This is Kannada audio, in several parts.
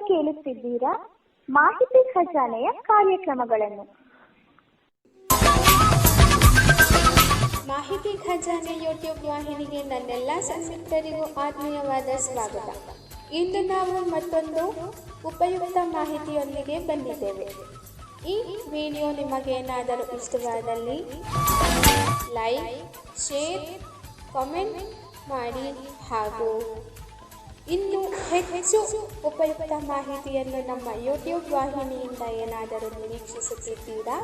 ಕೇಳುತ್ತಿದ್ದೀರಾ ಮಾಹಿತಿ ಖಜಾನೆಯ ಕಾರ್ಯಕ್ರಮಗಳನ್ನು. ಮಾಹಿತಿ ಖಜಾನೆ ಯೂಟ್ಯೂಬ್ ವಾಹಿನಿಗೆ ನನ್ನೆಲ್ಲ ಸಂಯುಕ್ತರಿಗೂ ಆತ್ಮೀಯವಾದ ಸ್ವಾಗತ. ಇಂದು ನಾವು ಮತ್ತೊಂದು ಉಪಯುಕ್ತ ಮಾಹಿತಿಯೊಂದಿಗೆ ಬಂದಿದ್ದೇವೆ. ಈ ವಿಡಿಯೋ ನಿಮಗೇನಾದರೂ ಇಷ್ಟವಾದಲ್ಲಿ ಲೈಕ್, ಶೇರ್, ಕಾಮೆಂಟ್ ಮಾಡಿ ಹಾಗೂ ಇನ್ನು ಹೆಚ್ಚು ಉಪಯುಕ್ತ ಮಾಹಿತಿಯನ್ನು ನಮ್ಮ ಯೂಟ್ಯೂಬ್ ವಾಹಿನಿಯಿಂದ ಏನಾದರೂ ನಿರೀಕ್ಷಿಸುತ್ತಿದ್ದೀರಾ?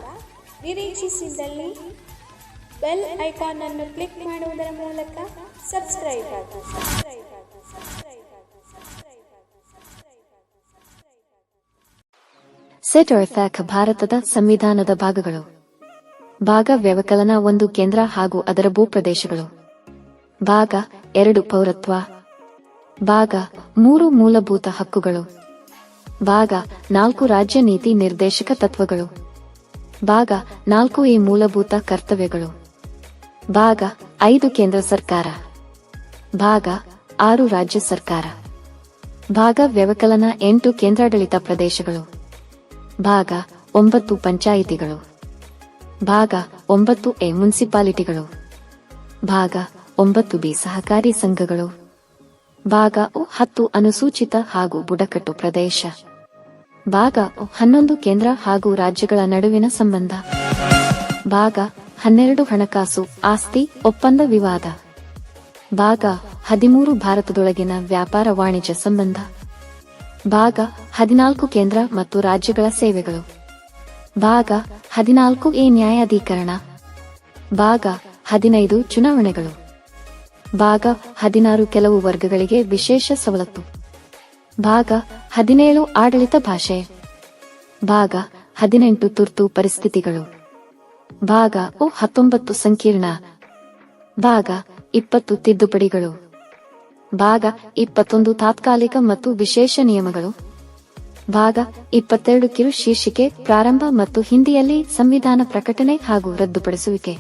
ನಿರೀಕ್ಷಿಸಿದಲ್ಲಿ ಬೆಲ್ ಐಕಾನ್ ಅನ್ನು ಕ್ಲಿಕ್ ಮಾಡುವುದರ ಮೂಲಕ ಸಬ್ಸ್ಕ್ರೈಬ್ ಆಗಿ. ಸೆಟ್ ಅರ್ಥಾತ್ ಭಾರತದ ಸಂವಿಧಾನದ ಭಾಗಗಳು. ಭಾಗ ವ್ಯವಕಲನ 1 ಕೇಂದ್ರ ಹಾಗೂ ಅದರ ಭೂಪ್ರದೇಶಗಳು. ಭಾಗ 2 ಪೌರತ್ವ. ಭಾಗ 3 ಮೂಲಭೂತ ಹಕ್ಕುಗಳು. ಭಾಗ 4 ರಾಜ್ಯ ನೀತಿ ನಿರ್ದೇಶಕ ತತ್ವಗಳು. ಭಾಗ 4 ಮೂಲಭೂತ ಕರ್ತವ್ಯಗಳು. ಭಾಗ 5 ಕೇಂದ್ರ ಸರ್ಕಾರ. ಭಾಗ 6 ರಾಜ್ಯ ಸರ್ಕಾರ. ಭಾಗ ವ್ಯವಕಲನ 8 ಕೇಂದ್ರಾಡಳಿತ ಪ್ರದೇಶಗಳು. ಭಾಗ 9 ಪಂಚಾಯಿತಿಗಳು. ಭಾಗ 9 ಮುನ್ಸಿಪಾಲಿಟಿಗಳು. ಭಾಗ 9 ಸಹಕಾರಿ ಸಂಘಗಳು. ಭಾಗ 10 ಅನುಸೂಚಿತ ಹಾಗೂ ಬುಡಕಟ್ಟು ಪ್ರದೇಶ. ಭಾಗ 11 ಕೇಂದ್ರ ಹಾಗೂ ರಾಜ್ಯಗಳ ನಡುವಿನ ಸಂಬಂಧ. ಭಾಗ 12 ಹಣಕಾಸು ಆಸ್ತಿ ಒಪ್ಪಂದ ವಿವಾದ. ಭಾಗ 13 ಭಾರತದೊಳಗಿನ ವ್ಯಾಪಾರ ವಾಣಿಜ್ಯ ಸಂಬಂಧ. ಭಾಗ 14 ಕೇಂದ್ರ ಮತ್ತು ರಾಜ್ಯಗಳ ಸೇವೆಗಳು. ಭಾಗ 14 ನ್ಯಾಯಾಧೀಕರಣ. ಭಾಗ 15 ಚುನಾವಣೆಗಳು. ಭಾಗ 16 ಕೆಲವು ವರ್ಗಗಳಿಗೆ ವಿಶೇಷ ಸವಲತ್ತು. ಭಾಗ 17 ಆಡಳಿತ ಭಾಷೆ. ಭಾಗ 18 ತುರ್ತು ಪರಿಸ್ಥಿತಿಗಳು. ಭಾಗ 19 ಸಂಕೀರ್ಣ. ಭಾಗ 20 ತಿದ್ದುಪಡಿಗಳು. ಭಾಗ 21 ತಾತ್ಕಾಲಿಕ ಮತ್ತು ವಿಶೇಷ ನಿಯಮಗಳು. ಭಾಗ 22 ಕಿರು ಶೀರ್ಷಿಕೆ ಪ್ರಾರಂಭ ಮತ್ತು ಹಿಂದಿಯಲ್ಲಿ ಸಂವಿಧಾನ ಪ್ರಕಟಣೆ ಹಾಗೂ ರದ್ದುಪಡಿಸುವಿಕೆ.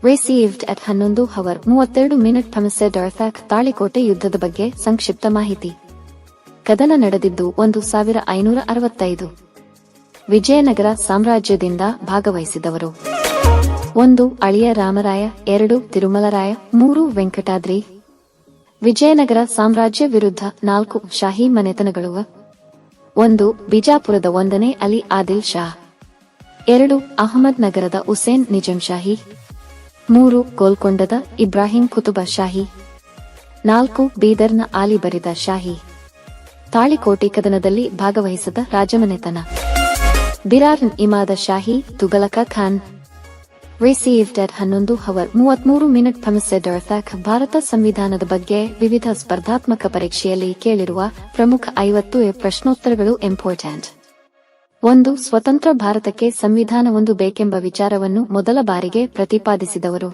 ರಿಸೀವ್ಡ್ at 11:32 ಥಮಸೆಡ್ ಅರ್ಥಾತ್ ತಾಳಿಕೋಟೆ ಯುದ್ಧದ ಬಗ್ಗೆ ಸಂಕ್ಷಿಪ್ತ ಮಾಹಿತಿ. ಕದನ ನಡೆದಿದ್ದು 1565. ವಿಜಯನಗರ ಸಾಮ್ರಾಜ್ಯದಿಂದ ಭಾಗವಹಿಸಿದವರು: 1 ಅಳಿಯ ರಾಮರಾಯ, 2 ತಿರುಮಲರಾಯ, 3 ವೆಂಕಟಾದ್ರಿ. ವಿಜಯನಗರ ಸಾಮ್ರಾಜ್ಯ ವಿರುದ್ಧ 4 ಶಾಹಿ ಮನೆತನಗಳು: 1 ಬಿಜಾಪುರದ 1ನೇ ಅಲಿ ಆದಿಲ್ ಶಾ, 2 ಅಹಮದ್ ನಗರದ ಹುಸೇನ್ ನಿಜಾಂ ಶಾಹಿ, 3 ಗೋಲ್ಕೊಂಡದ ಇಬ್ರಾಹಿಂ ಕುತುಬ ಶಾಹಿ, 4 ಬೀದರ್ನ ಆಲಿ ಬರಿದ ಶಾಹಿ. ತಾಳಿಕೋಟೆ ಕದನದಲ್ಲಿ ಭಾಗವಹಿಸಿದ ರಾಜಮನೆತನ: ಬಿರಾರ್ನ್ ಇಮಾದ ಶಾಹಿ, ತುಗಲಕ ಖಾನ್. ರಿಸೀವ್ಡ್ at 11:33 ಥಮಸೆಡ್ ಅರ್ಥಾತ್ ಭಾರತ ಸಂವಿಧಾನದ ಬಗ್ಗೆ ವಿವಿಧ ಸ್ಪರ್ಧಾತ್ಮಕ ಪರೀಕ್ಷೆಯಲ್ಲಿ ಕೇಳಿರುವ ಪ್ರಮುಖ 50 ಪ್ರಶ್ನೋತ್ತರಗಳು ಇಂಪಾರ್ಟೆಂಟ್. 1 ಸ್ವತಂತ್ರ ಭಾರತಕ್ಕೆ ಸಂವಿಧಾನವೊಂದು ಬೇಕೆಂಬ ವಿಚಾರವನ್ನು ಮೊದಲ ಬಾರಿಗೆ ಪ್ರತಿಪಾದಿಸಿದವರು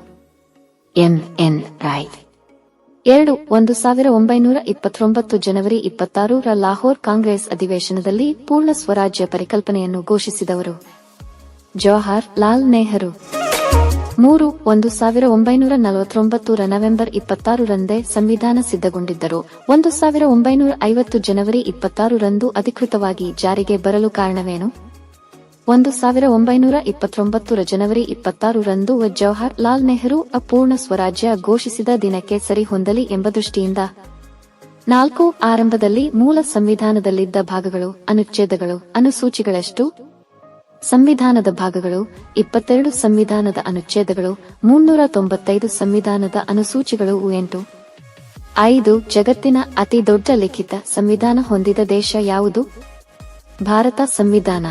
ಎಂ.ಎನ್. ರಾಯ್. 2 1929 ಜನವರಿ 26 ಲಾಹೋರ್ ಕಾಂಗ್ರೆಸ್ ಅಧಿವೇಶನದಲ್ಲಿ ಪೂರ್ಣ ಸ್ವರಾಜ್ಯ ಪರಿಕಲ್ಪನೆಯನ್ನು ಘೋಷಿಸಿದವರು ಜವಾಹರ್ ಲಾಲ್ ನೆಹರು. 3 1949 ನವೆಂಬರ್ 26 ಸಂವಿಧಾನ ಸಿದ್ಧಗೊಂಡಿದ್ದರು 1950 ಜನವರಿ 26 ಅಧಿಕೃತವಾಗಿ ಜಾರಿಗೆ ಬರಲು ಕಾರಣವೇನು? 1929 ಜನವರಿ 26 ಜವಾಹರ್ ಲಾಲ್ ನೆಹರು ಅಪೂರ್ಣ ಸ್ವರಾಜ್ಯ ಘೋಷಿಸಿದ ದಿನಕ್ಕೆ ಸರಿಹೊಂದಲಿ ಎಂಬ ದೃಷ್ಟಿಯಿಂದ. 4 ಆರಂಭದಲ್ಲಿ ಮೂಲ ಸಂವಿಧಾನದಲ್ಲಿದ್ದ ಭಾಗಗಳು, ಅನುಚ್ಛೇದಗಳು, ಅನುಸೂಚಿಗಳೆಷ್ಟು? ಸಂವಿಧಾನದ ಭಾಗಗಳು 22, ಸಂವಿಧಾನದ ಅನುಚ್ಛೇದಗಳು 395, ಸಂವಿಧಾನದ ಅನುಸೂಚಿಗಳು 8. 5 ಜಗತ್ತಿನ ಅತಿ ದೊಡ್ಡ ಲಿಖಿತ ಸಂವಿಧಾನ ಹೊಂದಿದ ದೇಶ ಯಾವುದು? ಭಾರತ ಸಂವಿಧಾನ.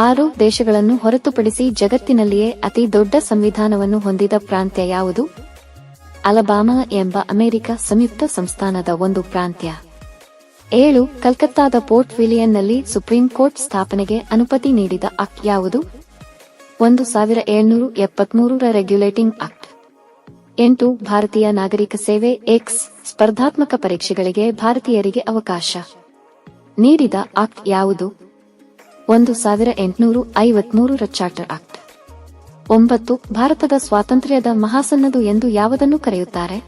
6 ದೇಶಗಳನ್ನು ಹೊರತುಪಡಿಸಿ ಜಗತ್ತಿನಲ್ಲಿಯೇ ಅತಿ ದೊಡ್ಡ ಸಂವಿಧಾನವನ್ನು ಹೊಂದಿದ ಪ್ರಾಂತ್ಯ ಯಾವುದು? ಅಲಬಾಮಾ ಎಂಬ ಅಮೆರಿಕ ಸಂಯುಕ್ತ ಸಂಸ್ಥಾನದ ಒಂದು ಪ್ರಾಂತ್ಯ. 7 ಕಲ್ಕತ್ತಾದ ಪೋರ್ಟ್ ವಿಲಿಯನ್ನಲ್ಲಿ ಸುಪ್ರೀಂ ಕೋರ್ಟ್ ಸ್ಥಾಪನೆಗೆ ಅನುಮತಿ ನೀಡಿದ ಆಕ್ಟ್ ಯಾವುದು? 1773 ರೆಗ್ಯುಲೇಟಿಂಗ್ ಆಕ್ಟ್. 8 ಭಾರತೀಯ ನಾಗರಿಕ ಸೇವೆ ಎಕ್ಸ್ ಸ್ಪರ್ಧಾತ್ಮಕ ಪರೀಕ್ಷೆಗಳಿಗೆ ಭಾರತೀಯರಿಗೆ ಅವಕಾಶ ನೀಡಿದ ಆಕ್ಟ್ ಯಾವುದು? 1853 ಚಾರ್ಟರ್ ಆಕ್ಟ್. 9 ಭಾರತದ ಸ್ವಾತಂತ್ರ್ಯದ ಮಹಾಸನ್ನದು ಎಂದು ಯಾವುದನ್ನು ಕರೆಯುತ್ತಾರೆ?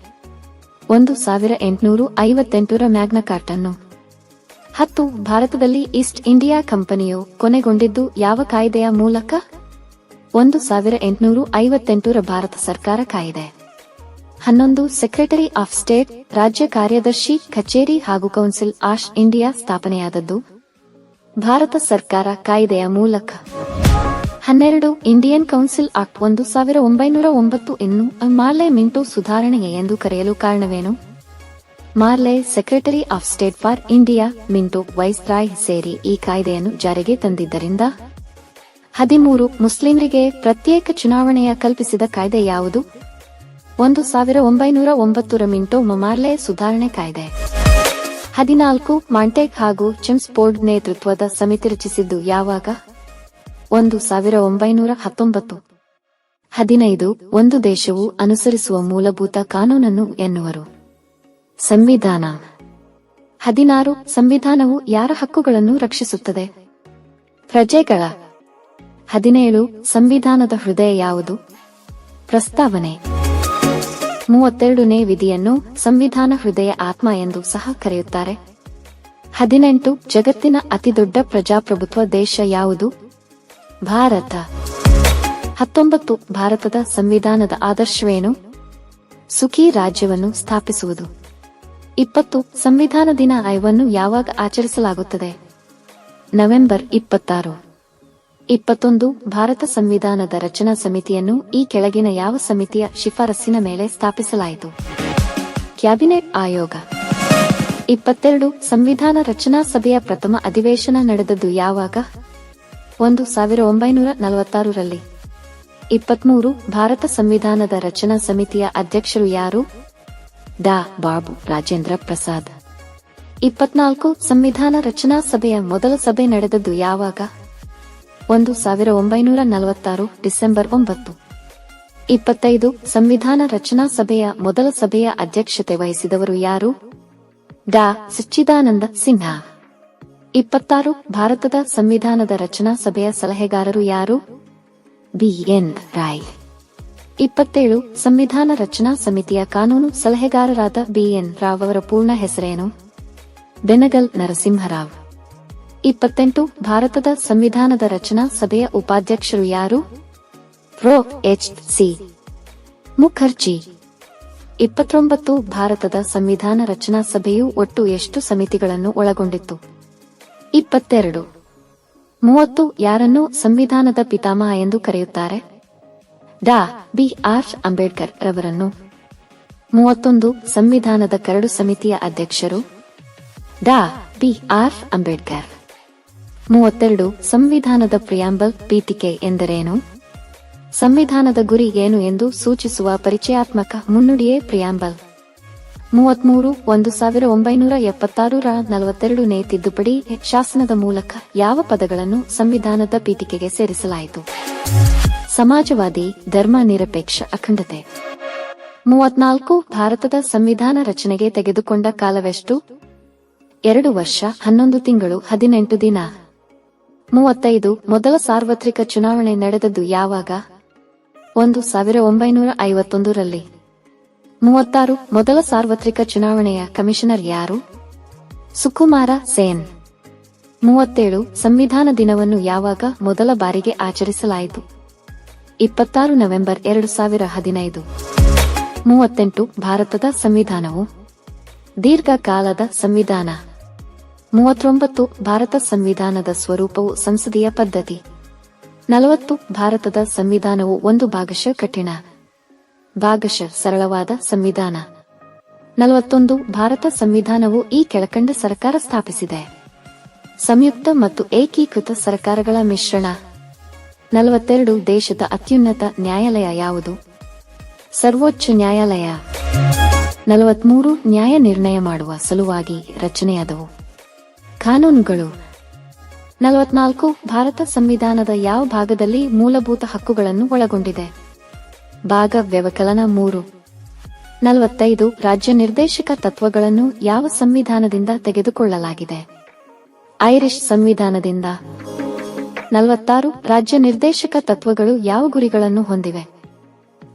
1858 ಮ್ಯಾಗ್ನಾ ಕಾರ್ಟನ್ನು. 10. ಭಾರತದಲ್ಲಿ ಈಸ್ಟ್ ಇಂಡಿಯಾ ಕಂಪನಿಯು ಕೊನೆಗೊಂಡಿದ್ದು ಯಾವ ಕಾಯ್ದೆಯ ಮೂಲಕ? 1858 ಭಾರತ ಸರ್ಕಾರ ಕಾಯ್ದೆ. 11. ಸೆಕ್ರೆಟರಿ ಆಫ್ ಸ್ಟೇಟ್, ರಾಜ್ಯ ಕಾರ್ಯದರ್ಶಿ ಕಚೇರಿ ಹಾಗೂ ಕೌನ್ಸಿಲ್ ಆಫ್ ಇಂಡಿಯಾ ಸ್ಥಾಪನೆಯಾದದ್ದು ಭಾರತ ಸರ್ಕಾರ ಕಾಯ್ದೆಯ ಮೂಲಕ. 12. ಇಂಡಿಯನ್ ಕೌನ್ಸಿಲ್ ಆಕ್ಟ್ 1909 ಇನ್ನು ಮಾರ್ಲೆ ಮಿಂಟೋ ಸುಧಾರಣೆ ಎಂದು ಕರೆಯಲು ಕಾರಣವೇನು? Morley secretary of state for India, Minto viceroy ಸೇರಿ ಈ ಕಾಯ್ದೆಯನ್ನು ಜಾರಿಗೆ ತಂದಿದ್ದರಿಂದ. 13. ಮುಸ್ಲಿಂರಿಗೆ ಪ್ರತ್ಯೇಕ ಚುನಾವಣೆಯ ಕಲ್ಪಿಸಿದ ಕಾಯ್ದೆ ಯಾವುದು? 1909 ಮಿಂಟೋ ಮಾರ್ಲೆ ಸುಧಾರಣೆ ಕಾಯ್ದೆ. 14. ಮಾಂಟೆಗ್ ಹಾಗೂ ಚೆಮ್ಸ್ಫೋರ್ಡ್ ನೇತೃತ್ವದ ಸಮಿತಿ ರಚಿಸಿದ್ದು ಯಾವಾಗ? 1919. 15. ಒಂದು ದೇಶವು ಅನುಸರಿಸುವ ಮೂಲಭೂತ ಕಾನೂನನ್ನು ಎನ್ನುವರು? ಸಂವಿಧಾನ. 16. ಸಂವಿಧಾನವು ಯಾರ ಹಕ್ಕುಗಳನ್ನು ರಕ್ಷಿಸುತ್ತದೆ? ಪ್ರಜೆಗಳ. 17. ಸಂವಿಧಾನದ ಹೃದಯ ಯಾವುದು? ಪ್ರಸ್ತಾವನೆ. 32ನೇ ವಿಧಿಯನ್ನು ಸಂವಿಧಾನ ಹೃದಯ ಆತ್ಮ ಎಂದು ಸಹ ಕರೆಯುತ್ತಾರೆ. 18. ಜಗತ್ತಿನ ಅತಿದೊಡ್ಡ ಪ್ರಜಾಪ್ರಭುತ್ವ ದೇಶ ಯಾವುದು? ಭಾರತ. 19. ಭಾರತದ ಸಂವಿಧಾನದ ಆದರ್ಶವೇನು? ಸುಖಿ ರಾಜ್ಯವನ್ನು ಸ್ಥಾಪಿಸುವುದು. 20. ಸಂವಿಧಾನ ದಿನ ವನ್ನು ಯಾವಾಗ ಆಚರಿಸಲಾಗುತ್ತದೆ? ನವೆಂಬರ್ 26. 21. ಭಾರತ ಸಂವಿಧಾನದ ರಚನಾ ಸಮಿತಿಯನ್ನು ಈ ಕೆಳಗಿನ ಯಾವ ಸಮಿತಿಯ ಶಿಫಾರಸ್ಸಿನ ಮೇಲೆ ಸ್ಥಾಪಿಸಲಾಯಿತು? ಕ್ಯಾಬಿನೆಟ್ ಆಯೋಗ. 22. ಸಂವಿಧಾನ ರಚನಾ ಸಭೆಯ ಪ್ರಥಮ ಅಧಿವೇಶನ ನಡೆದದ್ದು ಯಾವಾಗ? 1946ರಲ್ಲಿ. 23. ಭಾರತ ಸಂವಿಧಾನದ ರಚನಾ ಸಮಿತಿಯ ಅಧ್ಯಕ್ಷರು ಯಾರು? ಡಾ. ಬಾಬು ರಾಜೇಂದ್ರ ಪ್ರಸಾದ್. 24. ಸಂವಿಧಾನ ರಚನಾ ಸಭೆಯ ಮೊದಲ ಸಭೆ ನಡೆದದ್ದು ಯಾವಾಗ? 1946 ಡಿಸೆಂಬರ್ 9. 25. ಸಂವಿಧಾನ ರಚನಾ ಸಭೆಯ ಮೊದಲ ಸಭೆಯ ಅಧ್ಯಕ್ಷತೆ ವಹಿಸಿದವರು ಯಾರು? ಡಾ. ಸಚ್ಚಿದಾನಂದ ಸಿನ್ಹಾ. 26. ಭಾರತದ ಸಂವಿಧಾನದ ರಚನಾ ಸಭೆಯ ಸಲಹೆಗಾರರು ಯಾರು? ಬಿ.ಎನ್. ರಾಯ್. 27. ಸಂವಿಧಾನ ರಚನಾ ಸಮಿತಿಯ ಕಾನೂನು ಸಲಹೆಗಾರರಾದ ಬಿ.ಎನ್. ರಾವ್ ಅವರ ಪೂರ್ಣ ಹೆಸರೇನು? ಬೆನಗಲ್ ನರಸಿಂಹರಾವ್. 28. ಭಾರತದ ಸಂವಿಧಾನದ ರಚನಾ ಸಭೆಯ ಉಪಾಧ್ಯಕ್ಷರು ಯಾರು? ಪ್ರೊ. ಎಚ್.ಸಿ. ಮುಖರ್ಜಿ. 29. ಭಾರತದ ಸಂವಿಧಾನ ರಚನಾ ಸಭೆಯು ಒಟ್ಟು ಎಷ್ಟು ಸಮಿತಿಗಳನ್ನು ಒಳಗೊಂಡಿತ್ತು? 22. 30. ಯಾರನ್ನು ಸಂವಿಧಾನದ ಪಿತಾಮಹ ಎಂದು ಕರೆಯುತ್ತಾರೆ? ಡಾ. ಬಿ. ಆರ್. ಅಂಬೇಡ್ಕರ್ ರವರನ್ನು. 31. ಸಂವಿಧಾನದ ಕರಡು ಸಮಿತಿಯ ಅಧ್ಯಕ್ಷರು? ಡಾ. ಬಿ. ಆರ್. ಅಂಬೇಡ್ಕರ್. 32. ಸಂವಿಧಾನದ ಪ್ರಿಯಾಂಬಲ್ ಪೀಠಿಕೆ ಎಂದರೇನು? ಸಂವಿಧಾನದ ಗುರಿ ಏನು ಎಂದು ಸೂಚಿಸುವ ಪರಿಚಯಾತ್ಮಕ ಮುನ್ನುಡಿಯೇ ಪ್ರಿಯಾಂಬಲ್. 33. 1976ರ 42ನೇ ತಿದ್ದುಪಡಿ ಶಾಸನದ ಮೂಲಕ ಯಾವ ಪದಗಳನ್ನು ಸಂವಿಧಾನದ ಪೀಠಿಕೆಗೆ ಸೇರಿಸಲಾಯಿತು? ಸಮಾಜವಾದಿ, ಧರ್ಮ ನಿರಪೇಕ್ಷ, ಅಖಂಡತೆ. 34. ಭಾರತದ ಸಂವಿಧಾನ ರಚನೆಗೆ ತೆಗೆದುಕೊಂಡ ಕಾಲವೆಷ್ಟು? 2 ವರ್ಷ 11 ತಿಂಗಳು 18 ದಿನ. 35. ಮೊದಲ ಸಾರ್ವತ್ರಿಕ ಚುನಾವಣೆ ನಡೆದದ್ದು ಯಾವಾಗ? 1951ರಲ್ಲಿ. 36. ಮೊದಲ ಸಾರ್ವತ್ರಿಕ ಚುನಾವಣೆಯ ಕಮಿಷನರ್ ಯಾರು? ಸುಕುಮಾರ ಸೇನ್. 37. ಸಂವಿಧಾನ ದಿನವನ್ನು ಯಾವಾಗ ಮೊದಲ ಬಾರಿಗೆ ಆಚರಿಸಲಾಯಿತು? 26 ನವೆಂಬರ್ 2015. 38. ಭಾರತದ ಸಂವಿಧಾನವು ದೀರ್ಘಕಾಲದ ಸಂವಿಧಾನ. 39. ಭಾರತ ಸಂವಿಧಾನದ ಸ್ವರೂಪವು ಸಂಸದೀಯ ಪದ್ಧತಿ. 40. ಭಾರತದ ಸಂವಿಧಾನವು ಒಂದು ಭಾಗಶಃ ಕಠಿಣ, ಭಾಗಶಃ ಸರಳವಾದ ಸಂವಿಧಾನ. 41. ಭಾರತ ಸಂವಿಧಾನವು ಈ ಕೆಳಕಂಡ ಸರ್ಕಾರ ಸ್ಥಾಪಿಸಿದೆ: ಸಂಯುಕ್ತ ಮತ್ತು ಏಕೀಕೃತ ಸರ್ಕಾರಗಳ ಮಿಶ್ರಣ. 42. ದೇಶದ ಅತ್ಯುನ್ನತ ನ್ಯಾಯಾಲಯ ಯಾವುದು? ಸರ್ವೋಚ್ಚ ನ್ಯಾಯಾಲಯ. 43. ನ್ಯಾಯ ನಿರ್ಣಯ ಮಾಡುವ ಸಲುವಾಗಿ ರಚನೆಯಾದವು ಕಾನೂನುಗಳು. 44. ಭಾರತ ಸಂವಿಧಾನದ ಯಾವ ಭಾಗದಲ್ಲಿ ಮೂಲಭೂತ ಹಕ್ಕುಗಳನ್ನು ಒಳಗೊಂಡಿದೆ? ಭಾಗ ವ್ಯವಕಲನ 3. 45. ರಾಜ್ಯ ನಿರ್ದೇಶಕ ತತ್ವಗಳನ್ನು ಯಾವ ಸಂವಿಧಾನದಿಂದ ತೆಗೆದುಕೊಳ್ಳಲಾಗಿದೆ? ಐರಿಷ್ ಸಂವಿಧಾನದಿಂದ. 46. ರಾಜ್ಯ ನಿರ್ದೇಶಕ ತತ್ವಗಳು ಯಾವ ಗುರಿಗಳನ್ನು ಹೊಂದಿವೆ?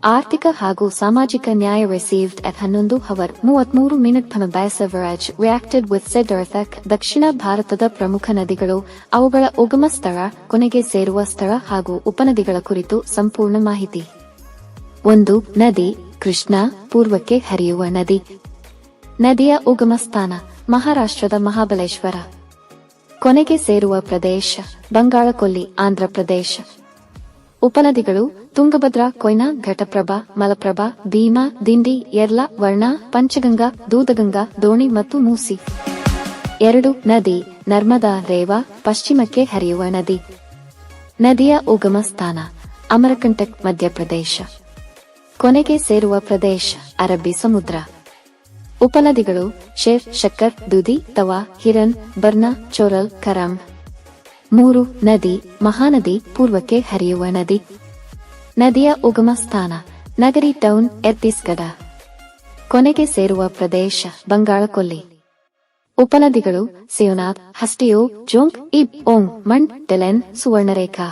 ಆರ್ಥಿಕ ಹಾಗೂ ಸಾಮಾಜಿಕ ನ್ಯಾಯ received at 11:33 Baisavaraج reacted with said earthquake. ದಕ್ಷಿಣ ಭಾರತದ ಪ್ರಮುಖ ನದಿಗಳು, ಅವುಗಳ ಉಗಮ ಸ್ಥಳ, ಕೊನೆಗೆ ಸೇರುವ ಸ್ಥಳ ಹಾಗೂ ಉಪನದಿಗಳ ಕುರಿತು ಸಂಪೂರ್ಣ ಮಾಹಿತಿ. 1. ನದಿ ಕೃಷ್ಣಾ, ಪೂರ್ವಕ್ಕೆ ಹರಿಯುವ ನದಿ. ನದಿಯ ಉಗಮ ಸ್ಥಾನ ಮಹಾರಾಷ್ಟ್ರದ ಮಹಾಬಲೇಶ್ವರ. ಕೊನೆಗೆ ಸೇರುವ ಪ್ರದೇಶ ಬಂಗಾಳಕೊಲ್ಲಿ, ಆಂಧ್ರಪ್ರದೇಶ. ಉಪನದಿಗಳು ತುಂಗಭದ್ರಾ, ಕೊಯ್ನಾ, ಘಟಪ್ರಭಾ, ಮಲಪ್ರಭಾ, ಭೀಮಾ, ದಿಂಡಿ, ಯರ್ಲಾ, ವರ್ಣಾ, ಪಂಚಗಂಗಾ, ದೂದಗಂಗಾ, ದೋಣಿ ಮತ್ತು ಮೂಸಿ. 2. ನದಿ ನರ್ಮದಾ, ರೇವಾ, ಪಶ್ಚಿಮಕ್ಕೆ ಹರಿಯುವ ನದಿ. ನದಿಯ ಉಗಮ ಸ್ಥಾನ ಅಮರಕಂಟಕ್, ಮಧ್ಯಪ್ರದೇಶ. ಕೊನೆಗೆ ಸೇರುವ ಪ್ರದೇಶ ಅರಬ್ಬಿ ಸಮುದ್ರ. ಉಪನದಿಗಳು ಶೇರ್, ಶಕ್ಕರ್, ದುದಿ, ತವಾ, ಹಿರನ್, ಬರ್ನಾ, ಚೋರಲ್, ಕರಂ. 3. ನದಿ ಮಹಾನದಿ, ಪೂರ್ವಕ್ಕೆ ಹರಿಯುವ ನದಿ. ನದಿಯ ಉಗಮ ಸ್ಥಾನ ನಗರಿ, ಟೌನ್, ಎರ್ತಿಸ್ಗಡ. ಕೊನೆಗೆ ಸೇರುವ ಪ್ರದೇಶ ಬಂಗಾಳಕೊಲ್ಲಿ. ಉಪನದಿಗಳು ಸಿಯೋನಾಥ್, ಹಸ್ಟಿಯೋ, ಜೋಂಗ್, ಇಬ್, ಓಂಗ್, ಮಂಡ್, ಟೆಲೆನ್, ಸುವರ್ಣರೇಖಾ.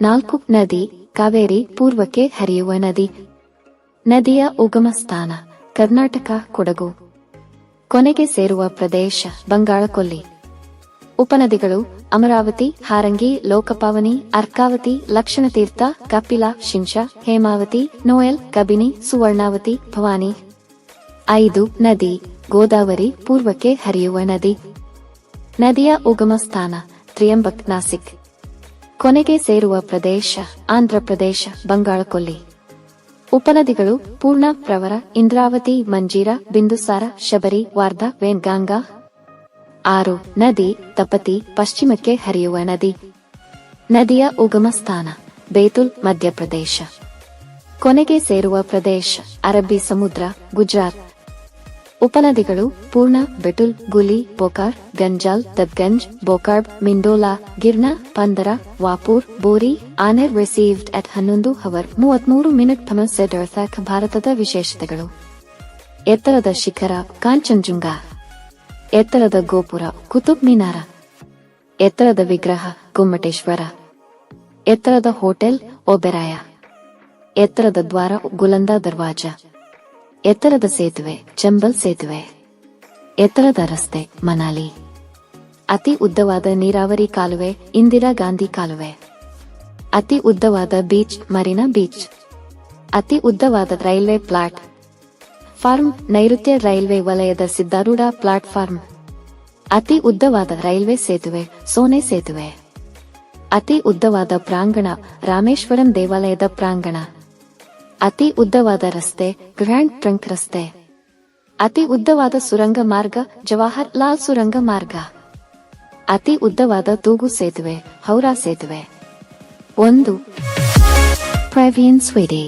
4. ನದಿ ಕಾವೇರಿ, ಪೂರ್ವಕ್ಕೆ ಹರಿಯುವ ನದಿ. ನದಿಯ ಉಗಮ ಸ್ಥಾನ ಕರ್ನಾಟಕ, ಕೊಡಗು. ಕೊನೆಗೆ ಸೇರುವ ಪ್ರದೇಶ ಬಂಗಾಳಕೊಲ್ಲಿ. ಉಪನದಿಗಳು ಅಮರಾವತಿ, ಹಾರಂಗಿ, ಲೋಕಪಾವನಿ, ಅರ್ಕಾವತಿ, ಲಕ್ಷಣತೀರ್ಥ, ಕಪಿಲಾ, ಶಿಂಷಾ, ಹೇಮಾವತಿ, ನೋಯಲ್, ಕಬಿನಿ, ಸುವರ್ಣಾವತಿ, ಭವಾನಿ. 5. ನದಿ ಗೋದಾವರಿ, ಪೂರ್ವಕ್ಕೆ ಹರಿಯುವ ನದಿ. ನದಿಯ ಉಗಮ ಸ್ಥಾನ ತ್ರಿಯಂಬಕ್, ನಾಸಿಕ್. ಕೊನೆಗೆ ಸೇರುವ ಪ್ರದೇಶ ಆಂಧ್ರಪ್ರದೇಶ, ಬಂಗಾಳಕೊಲ್ಲಿ. ಉಪನದಿಗಳು ಪೂರ್ಣ, ಪ್ರವರ, ಇಂದ್ರಾವತಿ, ಮಂಜೀರಾ, ಬಿಂದುಸಾರ, ಶಬರಿ, ವಾರ್ಧಾ, ವೇನ್ಗಾಂಗಾ. 6. ನದಿ ತಪತಿ, ಪಶ್ಚಿಮಕ್ಕೆ ಹರಿಯುವ ನದಿ. ನದಿಯ ಉಗಮ ಸ್ಥಾನ ಬೇತುಲ್, ಮಧ್ಯಪ್ರದೇಶ. ಕೊನೆಗೆ ಸೇರುವ ಪ್ರದೇಶ ಅರಬ್ಬಿ ಸಮುದ್ರ, ಗುಜರಾತ್. ಉಪನದಿಗಳು ಪೂರ್ಣ, ಬೆಟುಲ್, ಗುಲಿ, ಬೋಕಾರ್, ಗಂಜಾಲ್, ದಬ್ಗಂಜ್, ಬೋಕಾರ್ಬ್, ಮಿಂಡೋಲಾ, ಗಿರ್ನಾ, ಪಂದರ, ವಾಪೂರ್, ಬೋರಿ. ಆನೆರ್ ರಿಸೀವ್ಡ್ at 11:33 said earthquake. ಭಾರತದ ವಿಶೇಷತೆಗಳು: ಎತ್ತರದ ಶಿಖರ ಕಾಂಚನಜುಂಗಾ. ಎತ್ತರದ ಗೋಪುರ ಕುತುಬ್ ಮಿನಾರ. ಎತ್ತರದ ವಿಗ್ರಹ ಗೊಮ್ಮಟೇಶ್ವರ. ಎತ್ತರದ ಹೋಟೆಲ್ ಓಬೆರಾಯ. ಎತ್ತರದ ದ್ವಾರ ಗುಲಂದಾ ದರ್ವಾಜ. ಎತ್ತರದ ಸೇತುವೆ ಚಂಬಲ್ ಸೇತುವೆ. ಎತ್ತರದ ರಸ್ತೆ ಮನಾಲಿ. ಅತಿ ಉದ್ದವಾದ ನೀರಾವರಿ ಕಾಲುವೆ ಇಂದಿರಾ ಗಾಂಧಿ ಕಾಲುವೆ. ಅತಿ ಉದ್ದವಾದ ಬೀಚ್ ಮರೀನಾ ಬೀಚ್. ಅತಿ ಉದ್ದವಾದ ರೈಲ್ವೆ ಪ್ಲಾಟ್ ಫಾರ್ಮ್ ನೈಋತ್ಯ ರೈಲ್ವೆ ವಲಯದ ಸಿದ್ದಾರೂಢ ಪ್ಲಾಟ್ಫಾರ್ಮ್. ಅತಿ ಉದ್ದವಾದ ರೈಲ್ವೆ ಸೇತುವೆ ಸೋನೆ ಸೇತುವೆ. ಅತಿ ಉದ್ದವಾದ ಪ್ರಾಂಗಣ ರಾಮೇಶ್ವರಂ ದೇವಾಲಯದ ಪ್ರಾಂಗಣ. ಅತಿ ಉದ್ದವಾದ ರಸ್ತೆ ಗ್ರ್ಯಾಂಡ್ ಟ್ರಂಕ್ ರಸ್ತೆ. ಅತಿ ಉದ್ದವಾದ ಸುರಂಗ ಮಾರ್ಗ ಜವಾಹರ್ ಲಾಲ್ ಸುರಂಗ ಮಾರ್ಗ. ಅತಿ ಉದ್ದವಾದ ತೂಗು ಸೇತುವೆ ಹೌರಾ ಸೇತುವೆ. 1. ಪ್ರವೀಣ್ ಸ್ವಿಡಿ.